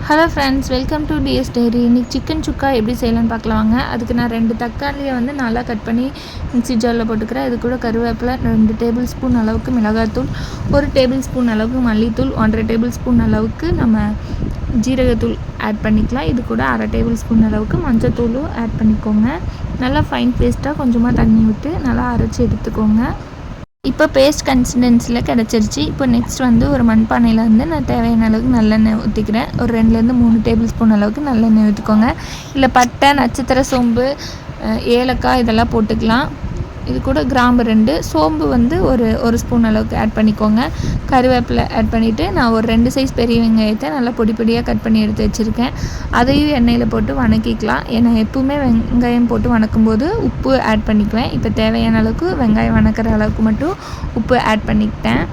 Hello friends, welcome to TS diary. இன்றைக்கி chicken chukka எப்படி செய்யலான்னு பார்க்கலாம் வாங்க. அதுக்கு நான் 2 தக்காளியை வந்து நல்லா கட் பண்ணி மிக்ஸி ஜாரில் போட்டுக்கிறேன். அது கூட கருவேப்பிலை, 2 டேபிள் ஸ்பூன் அளவுக்கு மிளகாய்த்தூள், 1 டேபிள் ஸ்பூன் அளவுக்கு மல்லித்தூள், 1.5 டேபிள் ஸ்பூன் அளவுக்கு நம்ம ஜீரகத்தூள் ஆட் பண்ணிக்கலாம். இது கூட 1/2 டேபிள் ஸ்பூன் அளவுக்கு மஞ்சத்தூளும் ஆட் பண்ணிக்கோங்க. நல்லா ஃபைன் பேஸ்ட்டாக கொஞ்சமாக தண்ணி விட்டு நல்லா அரைச்சி எடுத்துக்கோங்க. இப்போ பேஸ்ட் கன்சிஸ்டன்சியில் கிடச்சிருச்சு. இப்போ நெக்ஸ்ட் வந்து ஒரு மண்பானையில் வந்து நான் தேவையான அளவுக்கு நல்லெண்ணெய் ஊற்றிக்கிறேன். ஒரு 2லேருந்து 3 டேபிள் ஸ்பூன் அளவுக்கு நல்லெண்ணெய் ஊற்றிக்கோங்க. இல்லை பட்டை, நட்சத்திர சோம்பு, ஏலக்காய் இதெல்லாம் போட்டுக்கலாம். இது கூட கிராம்பு 2, சோம்பு வந்து ஒரு ஸ்பூன் அளவுக்கு ஆட் பண்ணிக்கோங்க. கருவேப்பிலை ஆட் பண்ணிவிட்டு நான் ஒரு 2 சைஸ் பெரிய வெங்காயத்தை நல்லா பொடி பொடியாக கட் பண்ணி எடுத்து வச்சுருக்கேன். அதையும் எண்ணெயில் போட்டு வணக்கிக்கலாம். ஏன்னா எப்பவுமே வெங்காயம் போட்டு வணக்கும்போது உப்பு ஆட் பண்ணிக்குவேன். இப்போ தேவையான அளவுக்கு வெங்காயம் வணக்கிற அளவுக்கு மட்டும் உப்பு ஆட் பண்ணிக்கிட்டேன்.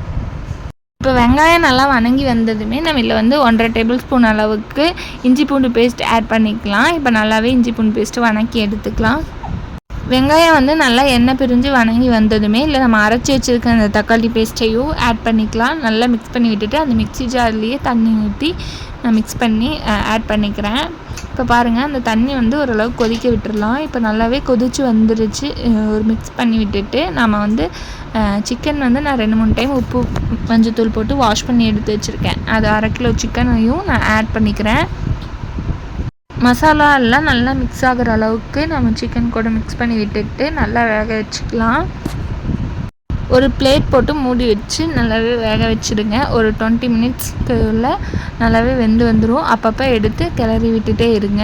இப்போ வெங்காயம் நல்லா வணங்கி வந்ததுமே நம்ம இதில் வந்து 1.5 டேபிள் ஸ்பூன் அளவுக்கு இஞ்சி பூண்டு பேஸ்ட் ஆட் பண்ணிக்கலாம். இப்போ நல்லாவே இஞ்சி பூண்டு பேஸ்ட்டு வணக்கி எடுத்துக்கலாம். வெங்காயம் வந்து நல்லா எண்ணெய் பிரிஞ்சு வணங்கி வந்ததுமே இல்லை நம்ம அரைச்சி வச்சுருக்க அந்த தக்காளி பேஸ்ட்டையும் ஆட் பண்ணிக்கலாம். நல்லா மிக்ஸ் பண்ணி விட்டுட்டு அந்த மிக்ஸி ஜார்லேயே தண்ணி ஊற்றி நான் மிக்ஸ் பண்ணி ஆட் பண்ணிக்கிறேன். இப்போ பாருங்கள், அந்த தண்ணி வந்து ஓரளவுக்கு கொதிக்க விட்டுடலாம். இப்போ நல்லாவே கொதித்து வந்துருச்சு. ஒரு மிக்ஸ் பண்ணி விட்டுட்டு நம்ம வந்து சிக்கன் வந்து நான் 2-3 டைம் உப்பு மஞ்சத்தூள் போட்டு வாஷ் பண்ணி எடுத்து வச்சுருக்கேன். அது 1/2 கிலோ சிக்கனையும் நான் ஆட் பண்ணிக்கிறேன். மசாலா எல்லாம் நல்லா மிக்ஸ் ஆகிற அளவுக்கு நம்ம சிக்கன் கூட மிக்ஸ் பண்ணி விட்டுட்டு நல்லா வேக வச்சுக்கலாம். ஒரு பிளேட் போட்டு மூடி வச்சு நல்லாவே வேக வச்சுடுங்க. ஒரு 20 மினிட்ஸ்க்குள்ள நல்லாவே வெந்து வந்துடும். அப்பப்போ எடுத்து கிளறி விட்டுட்டே இருங்க.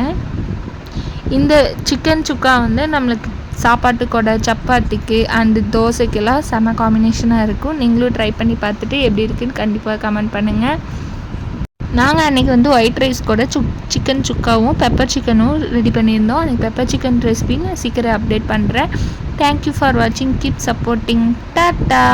இந்த சிக்கன் சுக்கா வந்து நம்மளுக்கு சாப்பாட்டு கூட, சப்பாத்திக்கு அண்டு தோசைக்கெல்லாம் செம காம்பினேஷனாக இருக்கும். நீங்களும் ட்ரை பண்ணி பார்த்துட்டு எப்படி இருக்குன்னு கண்டிப்பாக கமெண்ட் பண்ணுங்கள். நாங்கள் அன்றைக்கி வந்து ஒயிட் ரைஸ் கூட சிக்கன் சுக்காவும் பெப்பர் சிக்கனும் ரெடி பண்ணியிருந்தோம். அன்றைக்கி பெப்பர் சிக்கன் ரெசிபி நான் சீக்கிரம் அப்டேட் பண்ணுறேன். தேங்க்யூ ஃபார் வாட்சிங். Keep supporting. டாட்டா.